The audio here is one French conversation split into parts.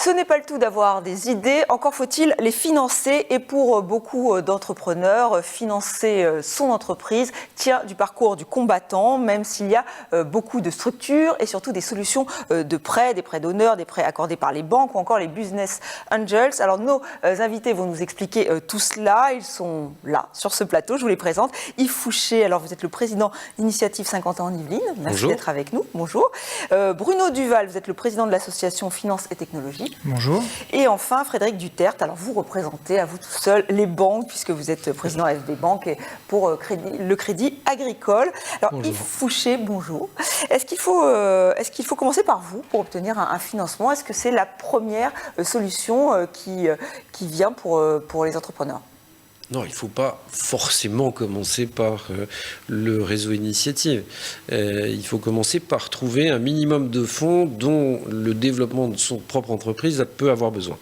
Ce n'est pas le tout d'avoir des idées, encore faut-il les financer. Et pour beaucoup d'entrepreneurs, financer son entreprise tient du parcours du combattant, même s'il y a beaucoup de structures et surtout des solutions de prêts, des prêts d'honneur, des prêts accordés par les banques ou encore les business angels. Alors nos invités vont nous expliquer tout cela. Ils sont là, sur ce plateau, je vous les présente. Yves Fouché, alors vous êtes le président d'Initiative 50 ans en Yvelines. Merci d'être avec nous. Bonjour. Bruno Duval, vous êtes le président de l'association Finance et Technologie. Bonjour. Et enfin, Frédéric Duterte, alors vous représentez à vous tout seul les banques, puisque vous êtes président FB Banque et pour le Crédit Agricole. Alors bonjour. Yves Fouché, bonjour. Est-ce qu'il faut commencer par vous pour obtenir un financement? Est-ce que c'est la première solution qui vient pour les entrepreneurs? Non, il ne faut pas forcément commencer par le réseau Initiative. Il faut commencer par trouver un minimum de fonds dont le développement de son propre entreprise peut avoir besoin.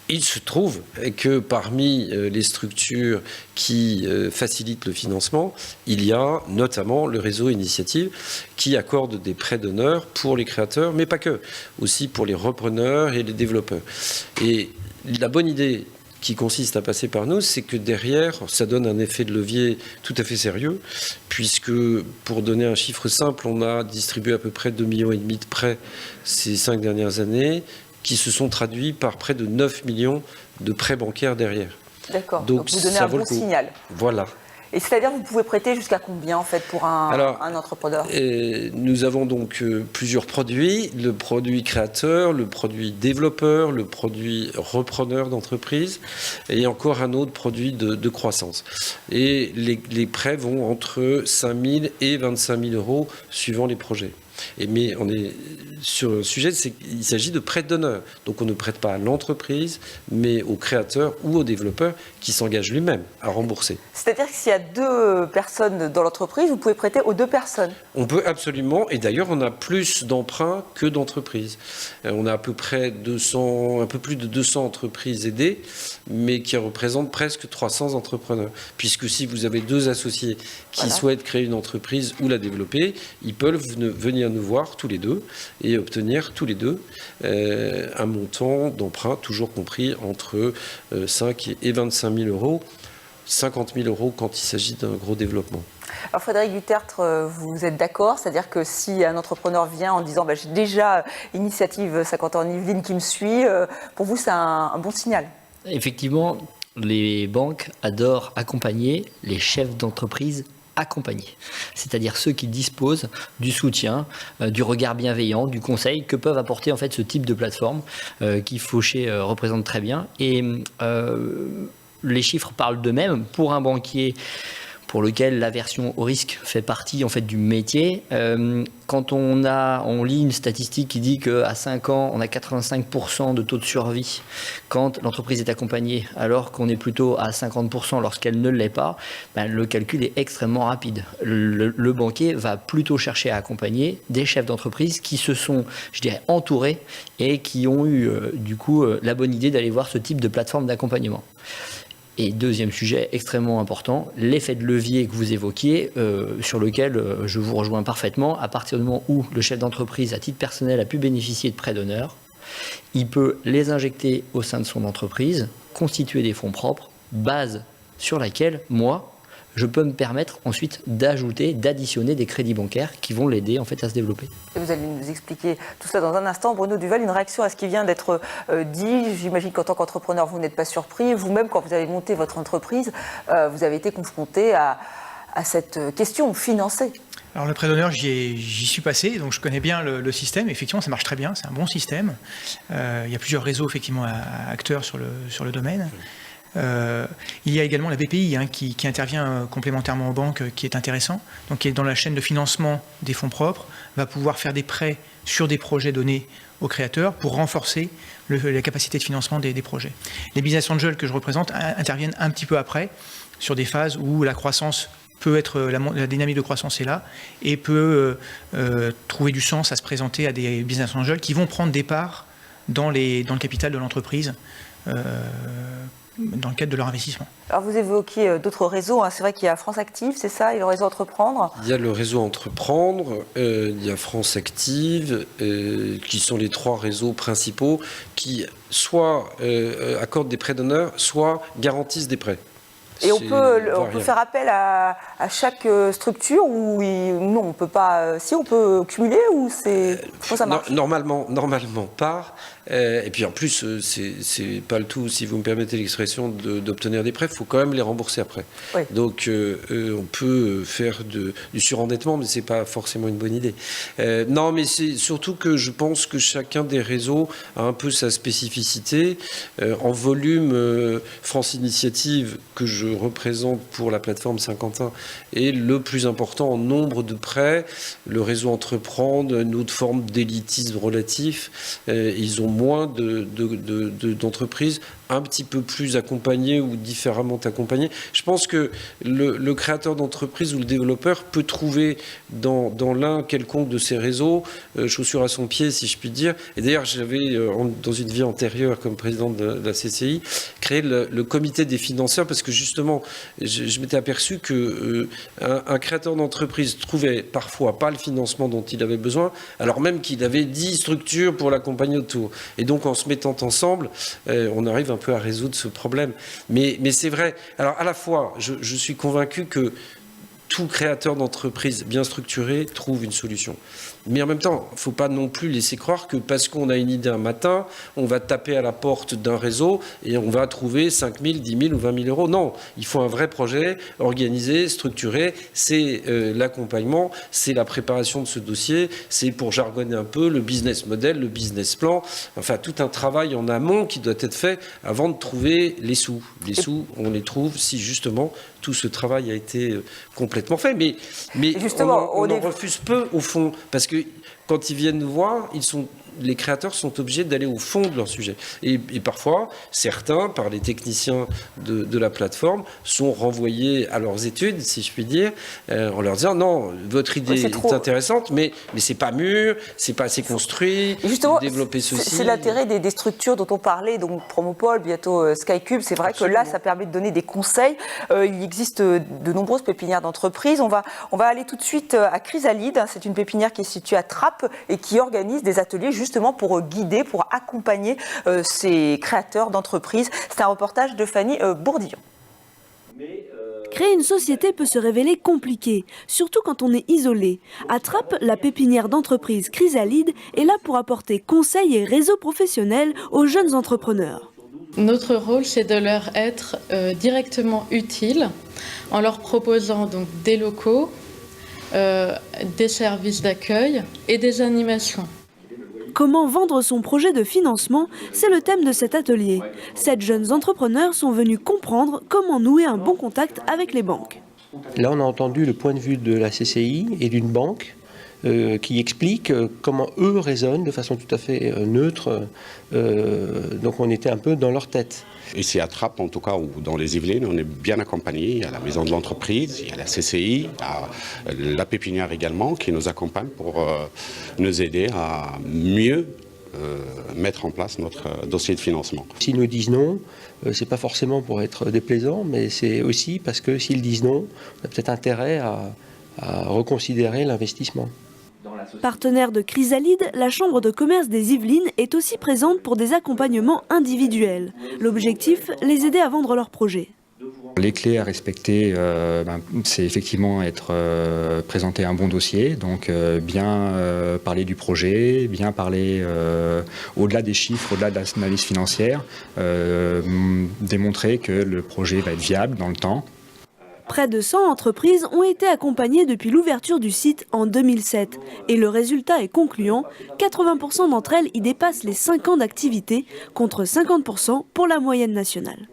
Il se trouve que parmi les structures qui facilitent le financement, il y a notamment le réseau Initiative qui accorde des prêts d'honneur pour les créateurs, mais pas que, aussi pour les repreneurs et les développeurs. Et la bonne idée qui consiste à passer par nous, c'est que derrière, ça donne un effet de levier tout à fait sérieux, puisque, pour donner un chiffre simple, on a distribué à peu près 2,5 millions de prêts ces 5 dernières années, qui se sont traduits par près de 9 millions de prêts bancaires derrière. D'accord, donc vous donnez un bon signal. Voilà. Et c'est-à-dire, vous pouvez prêter jusqu'à combien, en fait, pour un entrepreneur? Nous avons donc plusieurs produits. Le produit créateur, le produit développeur, le produit repreneur d'entreprise et encore un autre produit de croissance. Et les prêts vont entre 5 000 et 25 000 euros suivant les projets. Mais on est sur un sujet, il s'agit de prêts d'honneur. Donc on ne prête pas à l'entreprise, mais au créateur ou au développeur qui s'engage lui-même à rembourser. C'est-à-dire que s'il y a 2 personnes dans l'entreprise, vous pouvez prêter aux 2 personnes? On peut absolument, et d'ailleurs on a plus d'emprunts que d'entreprises. On a à peu près un peu plus de 200 entreprises aidées, mais qui représentent presque 300 entrepreneurs. Puisque si vous avez 2 associés qui souhaitent créer une entreprise ou la développer, ils peuvent venir nous voir tous les 2 et obtenir tous les 2 un montant d'emprunt toujours compris entre 5 et 25 000 euros, 50 000 euros quand il s'agit d'un gros développement. Alors Frédéric Duterte, vous êtes d'accord? C'est-à-dire que si un entrepreneur vient en disant j'ai déjà Initiative 50 ans en Yvelines qui me suit, pour vous c'est un bon signal? Effectivement, les banques adorent accompagner les chefs d'entreprise accompagnés, c'est-à-dire ceux qui disposent du soutien, du regard bienveillant, du conseil que peuvent apporter en fait ce type de plateforme qui Fouché représente très bien. Et les chiffres parlent d'eux-mêmes. Pour un banquier pour lequel l'aversion au risque fait partie en fait du métier. Quand on lit une statistique qui dit qu'à 5 ans, on a 85% de taux de survie quand l'entreprise est accompagnée, alors qu'on est plutôt à 50% lorsqu'elle ne l'est pas, le calcul est extrêmement rapide. Le banquier va plutôt chercher à accompagner des chefs d'entreprise qui se sont, je dirais, entourés et qui ont eu du coup la bonne idée d'aller voir ce type de plateforme d'accompagnement. Et deuxième sujet extrêmement important, l'effet de levier que vous évoquiez, sur lequel je vous rejoins parfaitement. À partir du moment où le chef d'entreprise, à titre personnel, a pu bénéficier de prêts d'honneur, il peut les injecter au sein de son entreprise, constituer des fonds propres, base sur laquelle, moi, je peux me permettre ensuite d'ajouter, d'additionner des crédits bancaires qui vont l'aider en fait à se développer. Et vous allez nous expliquer tout ça dans un instant. Bruno Duval, une réaction à ce qui vient d'être dit. J'imagine qu'en tant qu'entrepreneur, vous n'êtes pas surpris. Vous-même, quand vous avez monté votre entreprise, vous avez été confronté à cette question financée. Alors le prêt d'honneur, j'y suis passé, donc je connais bien le système. Effectivement, ça marche très bien, c'est un bon système. Il y a plusieurs réseaux effectivement acteurs sur le domaine. Il y a également la BPI qui intervient complémentairement aux banques, qui est intéressant, donc qui est dans la chaîne de financement des fonds propres, va pouvoir faire des prêts sur des projets donnés aux créateurs pour renforcer la capacité de financement des projets. Les business angels que je représente interviennent un petit peu après, sur des phases où la croissance peut être, la dynamique de croissance est là et peut trouver du sens à se présenter à des business angels qui vont prendre des parts dans le capital de l'entreprise, dans le cadre de leur investissement. Alors vous évoquiez d'autres réseaux, hein. C'est vrai qu'il y a France Active, c'est ça, et le réseau Entreprendre. Il y a le réseau Entreprendre, il y a France Active, qui sont les 3 réseaux principaux qui soit accordent des prêts d'honneur, soit garantissent des prêts. Et on peut faire appel à chaque structure ou non, on peut pas. Si on peut cumuler ou c'est comment ça marche? Normalement pas. Et puis en plus, c'est pas le tout, si vous me permettez l'expression, d'obtenir des prêts. Il faut quand même les rembourser après. Oui. Donc on peut faire du surendettement, mais c'est pas forcément une bonne idée. Non, mais c'est surtout que je pense que chacun des réseaux a un peu sa spécificité. En volume, France Initiative, que je représente pour la plateforme Saint-Quentin, est le plus important en nombre de prêts. Le réseau Entreprendre, une autre forme d'élitisme relatif. Ils ont moins d'entreprises un petit peu plus accompagnées ou différemment accompagnées. Je pense que le créateur d'entreprise ou le développeur peut trouver dans l'un quelconque de ces réseaux chaussure à son pied, si je puis dire. Et d'ailleurs, j'avais, dans une vie antérieure comme président de la CCI, créé le comité des financeurs parce que justement, je m'étais aperçu que un créateur d'entreprise trouvait parfois pas le financement dont il avait besoin, alors même qu'il avait 10 structures pour l'accompagner autour. Et donc, en se mettant ensemble, on arrive un peu à résoudre ce problème. Mais c'est vrai. Alors, à la fois, je suis convaincu que tout créateur d'entreprise bien structuré trouve une solution. Mais en même temps, il ne faut pas non plus laisser croire que parce qu'on a une idée un matin, on va taper à la porte d'un réseau et on va trouver 5 000, 10 000 ou 20 000 euros. Non, il faut un vrai projet organisé, structuré. C'est l'accompagnement, c'est la préparation de ce dossier, c'est, pour jargonner un peu, le business model, le business plan. Enfin, tout un travail en amont qui doit être fait avant de trouver les sous. Les sous, on les trouve si justement tout ce travail a été complètement fait. Mais justement, on en refuse peu au fond, parce que quand ils viennent nous voir, les créateurs sont obligés d'aller au fond de leur sujet. Et parfois, certains, par les techniciens de la plateforme, sont renvoyés à leurs études, si je puis dire, en leur disant non, votre idée est intéressante, mais c'est pas mûr, c'est pas assez construit. Et justement, développer ceci. C'est l'intérêt des structures dont on parlait, donc Promopole, bientôt Skycube. C'est vrai Absolument. Que là, ça permet de donner des conseils. Il existe de nombreuses pépinières d'entreprises. On va aller tout de suite à Chrysalide. C'est une pépinière qui est située à Trappes et qui organise des ateliers justement pour guider, pour accompagner ces créateurs d'entreprises. C'est un reportage de Fanny Bourdillon. Créer une société peut se révéler compliqué, surtout quand on est isolé. À Trappes, la pépinière d'entreprise Chrysalide est là pour apporter conseils et réseaux professionnels aux jeunes entrepreneurs. Notre rôle, c'est de leur être directement utile en leur proposant donc des locaux, des services d'accueil et des animations. Comment vendre son projet de financement, c'est le thème de cet atelier. 7 jeunes entrepreneurs sont venus comprendre comment nouer un bon contact avec les banques. Là, on a entendu le point de vue de la CCI et d'une banque qui explique comment eux raisonnent de façon tout à fait neutre. Donc on était un peu dans leur tête. Ici à Trappes, en tout cas, ou dans les Yvelines, on est bien accompagnés. Il y a la maison de l'entreprise, il y a la CCI, il y a la pépinière également qui nous accompagne pour nous aider à mieux mettre en place notre dossier de financement. S'ils nous disent non, c'est pas forcément pour être déplaisant, mais c'est aussi parce que s'ils disent non, on a peut-être intérêt à reconsidérer l'investissement. Partenaire de Chrysalide, la Chambre de commerce des Yvelines est aussi présente pour des accompagnements individuels. L'objectif, les aider à vendre leurs projets. Les clés à respecter, c'est effectivement présenter un bon dossier, donc bien parler du projet, bien parler au-delà des chiffres, au-delà de l'analyse financière, démontrer que le projet va être viable dans le temps. Près de 100 entreprises ont été accompagnées depuis l'ouverture du site en 2007. Et le résultat est concluant, 80% d'entre elles y dépassent les 5 ans d'activité, contre 50% pour la moyenne nationale.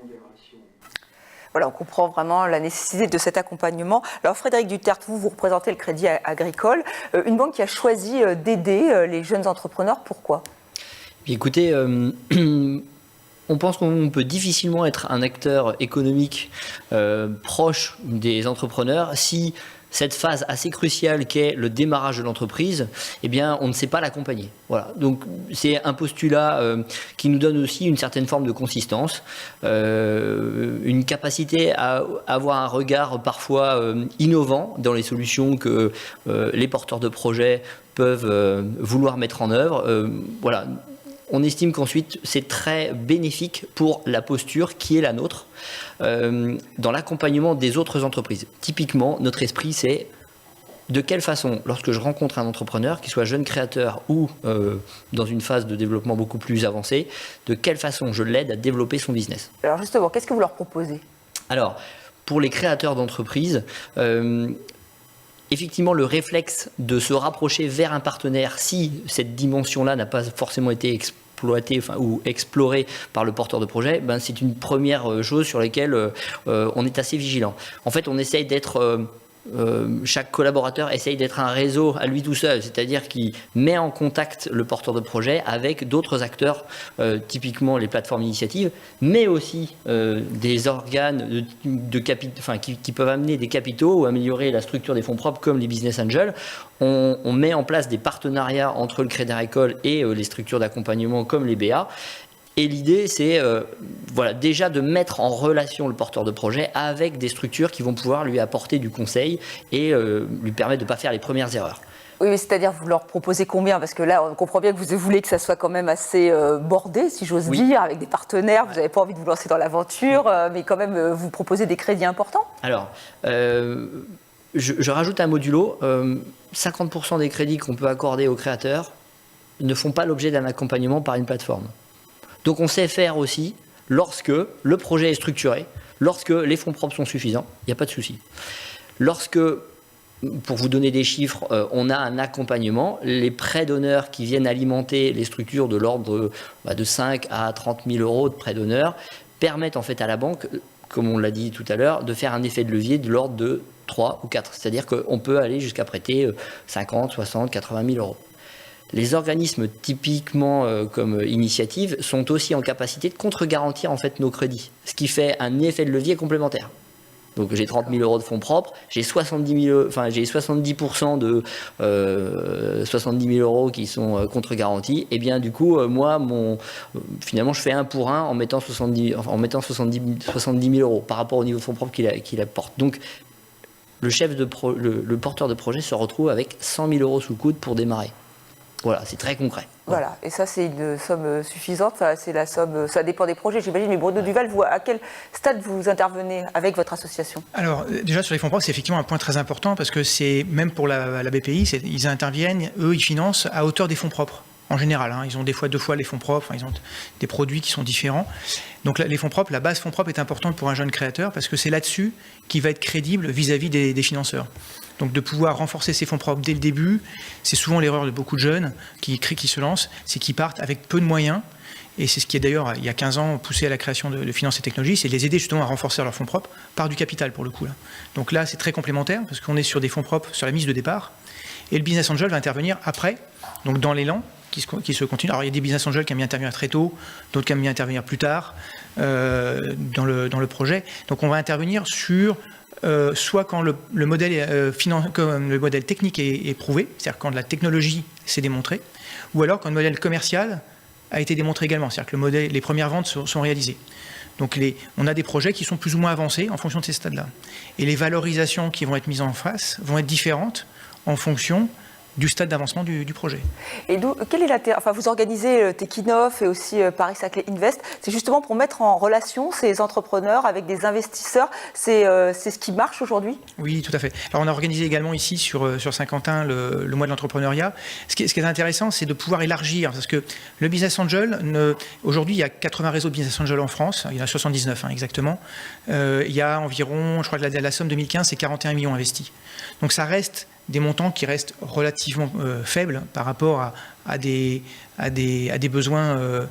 Voilà, on comprend vraiment la nécessité de cet accompagnement. Alors Frédéric Duterte, vous représentez le Crédit Agricole, une banque qui a choisi d'aider les jeunes entrepreneurs. Pourquoi ? Écoutez, on pense qu'on peut difficilement être un acteur économique proche des entrepreneurs si cette phase assez cruciale qu'est le démarrage de l'entreprise, eh bien, on ne sait pas l'accompagner. Voilà. Donc, c'est un postulat qui nous donne aussi une certaine forme de consistance, une capacité à avoir un regard parfois innovant dans les solutions que les porteurs de projets peuvent vouloir mettre en œuvre. Voilà. On estime qu'ensuite, c'est très bénéfique pour la posture qui est la nôtre dans l'accompagnement des autres entreprises. Typiquement, notre esprit, c'est de quelle façon, lorsque je rencontre un entrepreneur, qu'il soit jeune créateur ou dans une phase de développement beaucoup plus avancée, de quelle façon je l'aide à développer son business. Alors justement, qu'est-ce que vous leur proposez? Alors, pour les créateurs d'entreprises, effectivement, le réflexe de se rapprocher vers un partenaire, si cette dimension-là n'a pas forcément été exploitée ou explorée par le porteur de projet, ben, c'est une première chose sur laquelle on est assez vigilant. En fait, on essaye d'être... chaque collaborateur essaye d'être un réseau à lui tout seul, c'est-à-dire qu'il met en contact le porteur de projet avec d'autres acteurs, typiquement les plateformes initiatives, mais aussi des organes qui peuvent amener des capitaux ou améliorer la structure des fonds propres comme les business angels. On met en place des partenariats entre le Crédit Agricole et les structures d'accompagnement comme les BA. Et l'idée, c'est déjà de mettre en relation le porteur de projet avec des structures qui vont pouvoir lui apporter du conseil et lui permettre de ne pas faire les premières erreurs. Oui, mais c'est-à-dire vous leur proposez combien? Parce que là, on comprend bien que vous voulez que ça soit quand même assez bordé, si j'ose dire, avec des partenaires. Vous n'avez pas envie de vous lancer dans l'aventure, mais quand même, vous proposez des crédits importants. Alors, je rajoute un modulo. 50% des crédits qu'on peut accorder aux créateurs ne font pas l'objet d'un accompagnement par une plateforme. Donc on sait faire aussi, lorsque le projet est structuré, lorsque les fonds propres sont suffisants, il n'y a pas de souci. Lorsque, pour vous donner des chiffres, on a un accompagnement, les prêts d'honneur qui viennent alimenter les structures de l'ordre de 5 à 30 000 euros de prêts d'honneur permettent en fait à la banque, comme on l'a dit tout à l'heure, de faire un effet de levier de l'ordre de 3 ou 4. C'est-à-dire qu'on peut aller jusqu'à prêter 50, 60, 80 000 euros. Les organismes typiquement comme initiative sont aussi en capacité de contre-garantir en fait nos crédits, ce qui fait un effet de levier complémentaire. Donc j'ai 30 000 euros de fonds propres, j'ai 70% de 70 000 euros qui sont contre-garantis. Et bien du coup, finalement, je fais 1 pour 1 en mettant 70 000 euros par rapport au niveau de fonds propres qu'il apporte. Donc le porteur de projet se retrouve avec 100 000 euros sous le coude pour démarrer. Voilà, c'est très concret. Voilà, et ça c'est une somme suffisante, c'est la somme, ça dépend des projets j'imagine, mais Bruno Duval, vous, à quel stade vous intervenez avec votre association? Alors déjà sur les fonds propres, c'est effectivement un point très important parce que c'est, même pour la BPI, ils interviennent, eux ils financent à hauteur des fonds propres. En général, ils ont des fois 2 fois les fonds propres, ils ont des produits qui sont différents. Donc les fonds propres, la base fonds propres est importante pour un jeune créateur parce que c'est là-dessus qu'il va être crédible vis-à-vis des financeurs. Donc de pouvoir renforcer ses fonds propres dès le début, c'est souvent l'erreur de beaucoup de jeunes qui se lancent, c'est qu'ils partent avec peu de moyens. Et c'est ce qui est d'ailleurs, il y a 15 ans, poussé à la création de Finance et Technologies, c'est de les aider justement à renforcer leurs fonds propres par du capital pour le coup. Là. Donc là, c'est très complémentaire parce qu'on est sur des fonds propres sur la mise de départ. Et le business angel va intervenir après, donc dans l'élan qui se continue. Alors il y a des business angels qui aiment bien intervenir très tôt, d'autres qui aiment bien intervenir plus tard dans le projet. Donc on va intervenir sur soit quand le modèle technique est prouvé, c'est-à-dire quand la technologie s'est démontrée, ou alors quand le modèle commercial a été démontré également, c'est-à-dire que les premières ventes sont réalisées. Donc on a des projets qui sont plus ou moins avancés en fonction de ces stades-là. Et les valorisations qui vont être mises en face vont être différentes en fonction du stade d'avancement du projet. Et quel est vous organisez Techinov et aussi Paris-Saclay Invest, c'est justement pour mettre en relation ces entrepreneurs avec des investisseurs, c'est ce qui marche aujourd'hui? Oui, tout à fait. Alors on a organisé également ici sur Saint-Quentin le mois de l'entrepreneuriat. Ce qui est intéressant, c'est de pouvoir élargir, parce que le business angel, aujourd'hui il y a 80 réseaux de business angel en France, il y en a 79 exactement, il y a environ, je crois que la somme 2015 c'est 41 millions investis. Donc ça reste des montants qui restent relativement faibles par rapport à des besoins.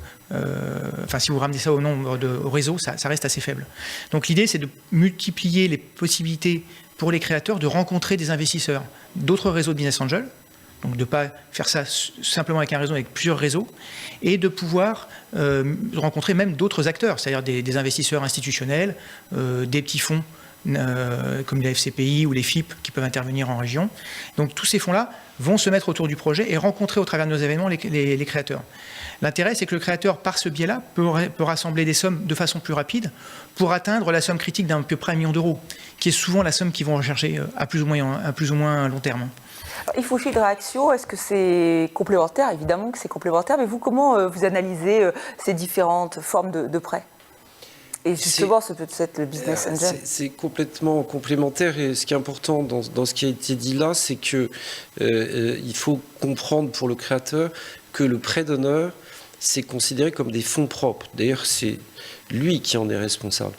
Si vous ramenez ça au nombre au réseau, ça reste assez faible. Donc l'idée, c'est de multiplier les possibilités pour les créateurs de rencontrer des investisseurs, d'autres réseaux de business angel, donc de ne pas faire ça simplement avec un réseau, avec plusieurs réseaux, et de pouvoir rencontrer même d'autres acteurs, c'est-à-dire des investisseurs institutionnels, des petits fonds comme la FCPI ou les FIP qui peuvent intervenir en région. Donc tous ces fonds-là vont se mettre autour du projet et rencontrer au travers de nos événements les créateurs. L'intérêt, c'est que le créateur, par ce biais-là, peut rassembler des sommes de façon plus rapide pour atteindre la somme critique d'à peu près 1 million d'euros, qui est souvent la somme qu'ils vont rechercher à plus ou moins long terme. Il faut de réaction, est-ce que c'est complémentaire? Évidemment que c'est complémentaire, mais vous, comment vous analysez ces différentes formes de prêts? Et justement, c'est peut-être le business angel. C'est complètement complémentaire, et ce qui est important dans ce qui a été dit là, c'est que il faut comprendre pour le créateur que le prêt d'honneur, c'est considéré comme des fonds propres. D'ailleurs, c'est lui qui en est responsable.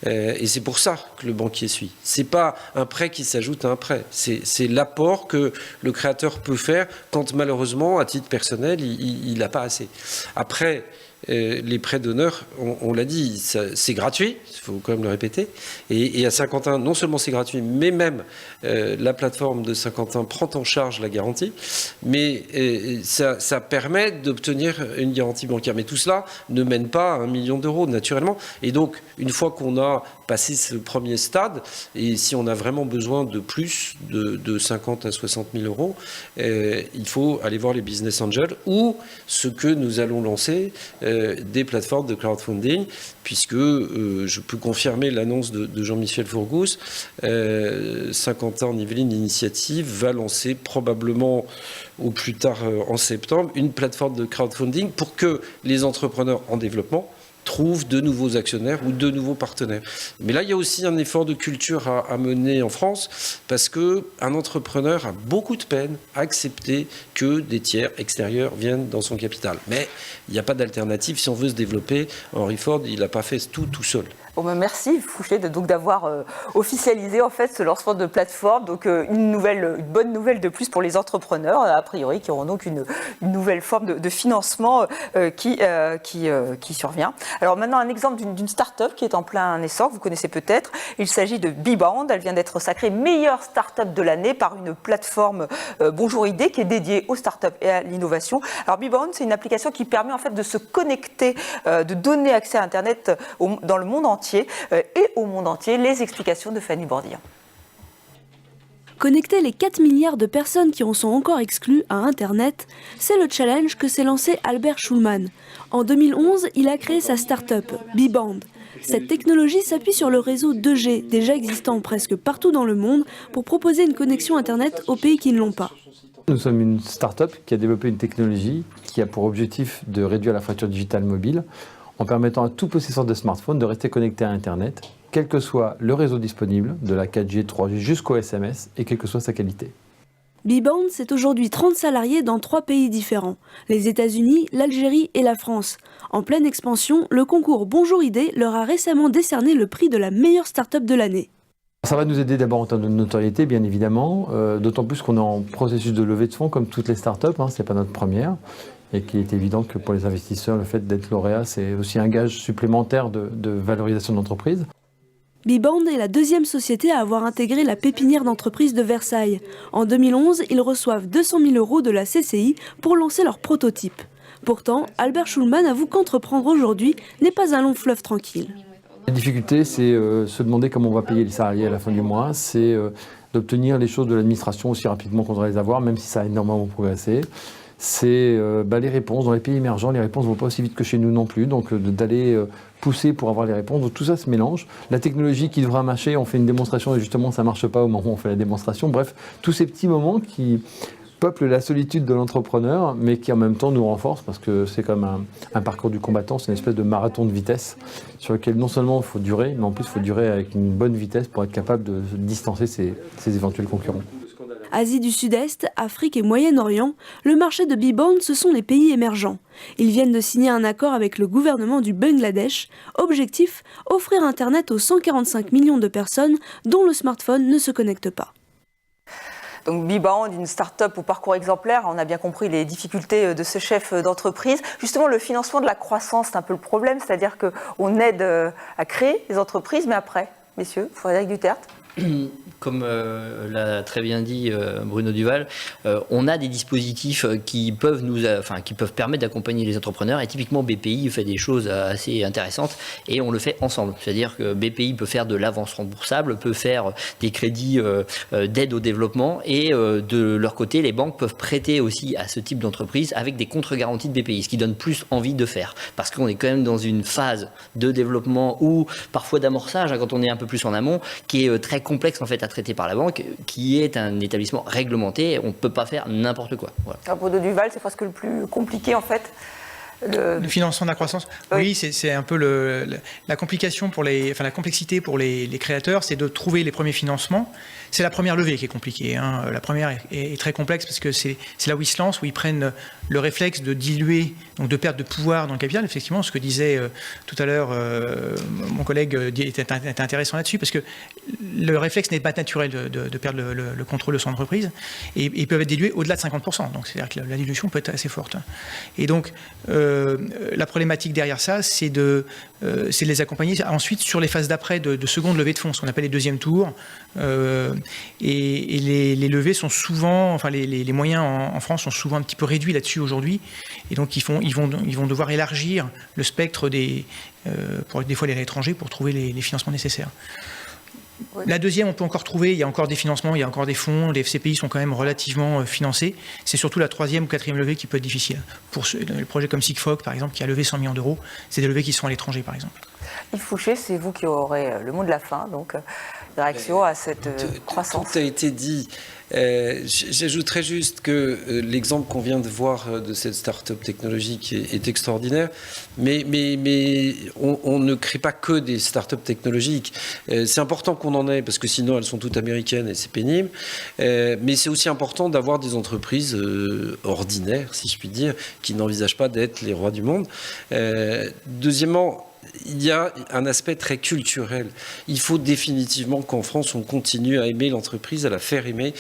Et c'est pour ça que le banquier suit. C'est pas un prêt qui s'ajoute à un prêt. C'est l'apport que le créateur peut faire quand malheureusement, à titre personnel, il n'a pas assez. Après, les prêts d'honneur, on l'a dit, c'est gratuit, il faut quand même le répéter. Et à Saint-Quentin, non seulement c'est gratuit, mais même la plateforme de Saint-Quentin prend en charge la garantie. Mais ça permet d'obtenir une garantie bancaire. Mais tout cela ne mène pas à 1 million d'euros, naturellement. Et donc, une fois qu'on a passé ce premier stade, et si on a vraiment besoin de plus de 50 à 60 000 euros, il faut aller voir les business angels ou ce que nous allons lancer, des plateformes de crowdfunding, puisque je peux confirmer l'annonce de Jean-Michel Fourgousse, Saint-Quentin-en-Yvelines Initiative va lancer probablement au plus tard en septembre une plateforme de crowdfunding pour que les entrepreneurs en développement trouvent de nouveaux actionnaires ou de nouveaux partenaires. Mais là, il y a aussi un effort de culture à mener en France, parce qu'un entrepreneur a beaucoup de peine à accepter que des tiers extérieurs viennent dans son capital. Mais il n'y a pas d'alternative. Si on veut se développer, Henry Ford, il n'a pas fait tout seul. Bon, ben merci Fouché d'avoir officialisé en fait ce lancement de plateforme. Donc une bonne nouvelle de plus pour les entrepreneurs, a priori, qui auront donc une nouvelle forme de financement qui survient. Alors maintenant, un exemple d'une start-up qui est en plein essor, que vous connaissez peut-être. Il s'agit de Bbound. Elle vient d'être sacrée meilleure start-up de l'année par une plateforme Bonjour Idée qui est dédiée aux start-up et à l'innovation. Alors Bbound, c'est une application qui permet en fait de se connecter, de donner accès à Internet dans le monde entier. Et au monde entier, les explications de Fanny Bourdillon. Connecter les 4 milliards de personnes qui en sont encore exclues à Internet, c'est le challenge que s'est lancé Albert Schulman. En 2011, il a créé sa start-up, Bbound. Cette technologie s'appuie sur le réseau 2G, déjà existant presque partout dans le monde, pour proposer une connexion Internet aux pays qui ne l'ont pas. Nous sommes une start-up qui a développé une technologie qui a pour objectif de réduire la fracture digitale mobile, en permettant à tout possesseur de smartphone de rester connecté à Internet, quel que soit le réseau disponible, de la 4G, 3G jusqu'au SMS, et quelle que soit sa qualité. Bbound, c'est aujourd'hui 30 salariés dans 3 pays différents, les États-Unis, l'Algérie et la France. En pleine expansion, le concours Bonjour Idée leur a récemment décerné le prix de la meilleure start-up de l'année. Ça va nous aider d'abord en termes de notoriété, bien évidemment, d'autant plus qu'on est en processus de levée de fonds, comme toutes les start-up, ce n'est pas notre première. Et qu'il est évident que pour les investisseurs, le fait d'être lauréat, c'est aussi un gage supplémentaire de valorisation de l'entreprise. Bbound est la deuxième société à avoir intégré la pépinière d'entreprise de Versailles. En 2011, ils reçoivent 200 000 € de la CCI pour lancer leur prototype. Pourtant, Albert Schulman avoue qu'entreprendre aujourd'hui n'est pas un long fleuve tranquille. La difficulté, c'est se demander comment on va payer les salariés à la fin du mois, c'est d'obtenir les choses de l'administration aussi rapidement qu'on devrait les avoir, même si ça a énormément progressé. C'est les réponses. Dans les pays émergents, les réponses ne vont pas aussi vite que chez nous non plus, donc d'aller pousser pour avoir les réponses. Donc tout ça se mélange. La technologie qui devra marcher, on fait une démonstration et justement ça ne marche pas au moment où on fait la démonstration. Bref, tous ces petits moments qui peuplent la solitude de l'entrepreneur, mais qui en même temps nous renforcent, parce que c'est comme un parcours du combattant, c'est une espèce de marathon de vitesse sur lequel non seulement il faut durer, mais en plus il faut durer avec une bonne vitesse pour être capable de distancer ses éventuels concurrents. Asie du Sud-Est, Afrique et Moyen-Orient, le marché de Bbound, ce sont les pays émergents. Ils viennent de signer un accord avec le gouvernement du Bangladesh. Objectif, offrir Internet aux 145 millions de personnes dont le smartphone ne se connecte pas. Donc Bbound, une start-up au parcours exemplaire, on a bien compris les difficultés de ce chef d'entreprise. Justement, le financement de la croissance, c'est un peu le problème, c'est-à-dire qu'on aide à créer les entreprises, mais après, messieurs, Frédéric Duterte. Comme l'a très bien dit Bruno Duval, on a des dispositifs qui peuvent permettre d'accompagner les entrepreneurs. Et typiquement, BPI fait des choses assez intéressantes et on le fait ensemble. C'est-à-dire que BPI peut faire de l'avance remboursable, peut faire des crédits d'aide au développement et de leur côté, les banques peuvent prêter aussi à ce type d'entreprise avec des contre-garanties de BPI, ce qui donne plus envie de faire. Parce qu'on est quand même dans une phase de développement ou parfois d'amorçage, quand on est un peu plus en amont, qui est très complexe en fait à traiter par la banque, qui est un établissement réglementé. On ne peut pas faire n'importe quoi. Voilà. Bruno Duval, c'est presque le plus compliqué en fait. Le financement de la croissance. Oui, c'est un peu la complication la complexité pour les créateurs, c'est de trouver les premiers financements. C'est la première levée qui est compliquée. Hein. La première est très complexe parce que c'est là où ils se lancent, où ils prennent le réflexe de diluer, donc de perte de pouvoir dans le capital. Effectivement, ce que disait tout à l'heure mon collègue était intéressant là-dessus, parce que le réflexe n'est pas naturel de perdre le contrôle de son entreprise, et ils peuvent être dilués au-delà de 50%. Donc c'est-à-dire que la dilution peut être assez forte. Et donc la problématique derrière ça, c'est de les accompagner ensuite sur les phases d'après de seconde levée de fonds, ce qu'on appelle les deuxièmes tours. Et les levées sont souvent, enfin les moyens en France sont souvent un petit peu réduits là-dessus aujourd'hui, et donc ils vont devoir élargir le spectre pour des fois aller à l'étranger pour trouver les financements nécessaires. Oui. La deuxième, on peut encore trouver, il y a encore des financements, il y a encore des fonds, les FCPI sont quand même relativement financés. C'est surtout la troisième ou quatrième levée qui peut être difficile. Pour le projet comme Sigfox, par exemple, qui a levé 100 millions d'euros, c'est des levées qui sont à l'étranger, par exemple. Yves Fouché, c'est vous qui aurez le mot de la fin, donc réaction à cette croissance. Tout a été dit. J'ajouterais juste que l'exemple qu'on vient de voir de cette start-up technologique est extraordinaire, mais on ne crée pas que des start-up technologiques. C'est important qu'on en ait, parce que sinon elles sont toutes américaines et c'est pénible, mais c'est aussi important d'avoir des entreprises ordinaires, si je puis dire, qui n'envisagent pas d'être les rois du monde. Deuxièmement, il y a un aspect très culturel. Il faut définitivement qu'en France, on continue à aimer l'entreprise, à la faire aimer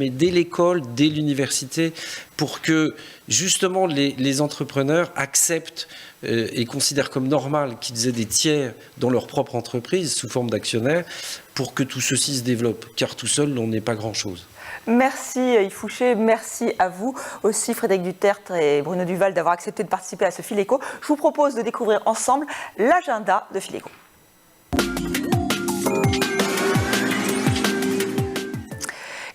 dès l'école, dès l'université, pour que justement les entrepreneurs acceptent et considèrent comme normal qu'ils aient des tiers dans leur propre entreprise sous forme d'actionnaires, pour que tout ceci se développe. Car tout seul, on n'est pas grand-chose. Merci Yves Fouché, merci à vous aussi Frédéric Dutertre et Bruno Duval d'avoir accepté de participer à ce Fil Éco. Je vous propose de découvrir ensemble l'agenda de Fil Éco.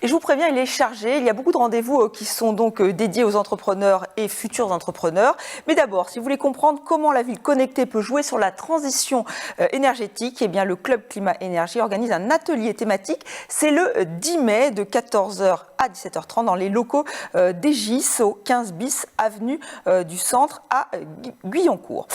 Et je vous préviens, il est chargé. Il y a beaucoup de rendez-vous qui sont donc dédiés aux entrepreneurs et futurs entrepreneurs. Mais d'abord, si vous voulez comprendre comment la ville connectée peut jouer sur la transition énergétique, eh bien, le Club Climat Énergie organise un atelier thématique. C'est le 10 mai de 14h à 17h30 dans les locaux d'Egis au 15 bis avenue du Centre à Guyancourt.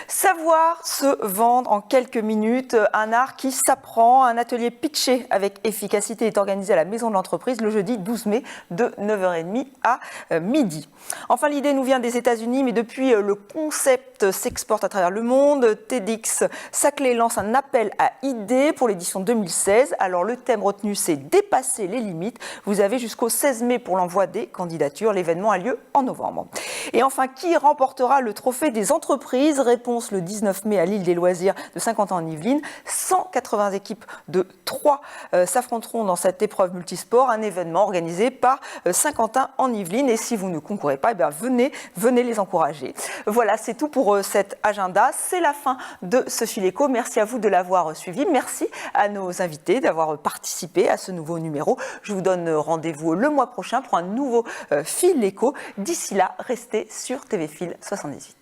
Savoir se vendre en quelques minutes, un art qui s'apprend. Un atelier pitché avec efficacité est organisé à la Maison de l'Entreprise le jeudi 12 mai de 9h30 à midi. Enfin, l'idée nous vient des États-Unis, mais depuis le concept s'exporte à travers le monde. TEDx Saclay lance un appel à idées pour l'édition 2016. Alors le thème retenu, c'est dépasser les limites. Vous avez jusqu'au 16 mai pour l'envoi des candidatures. L'événement a lieu en novembre. Et enfin, qui remportera le trophée des entreprises? Réponse le 19 mai à l'île des Loisirs de Saint-Quentin-en-Yvelines. 180 équipes de 3 s'affronteront dans cette épreuve multisport, un événement organisé par Saint-Quentin-en-Yvelines. Et si vous ne concourez pas, eh bien venez les encourager. Voilà, c'est tout pour cet agenda. C'est la fin de ce Fil Éco. Merci à vous de l'avoir suivi. Merci à nos invités d'avoir participé à ce nouveau numéro. Je vous donne rendez-vous le mois prochain pour un nouveau Fil Éco. D'ici là, restez sur TV Fil 78.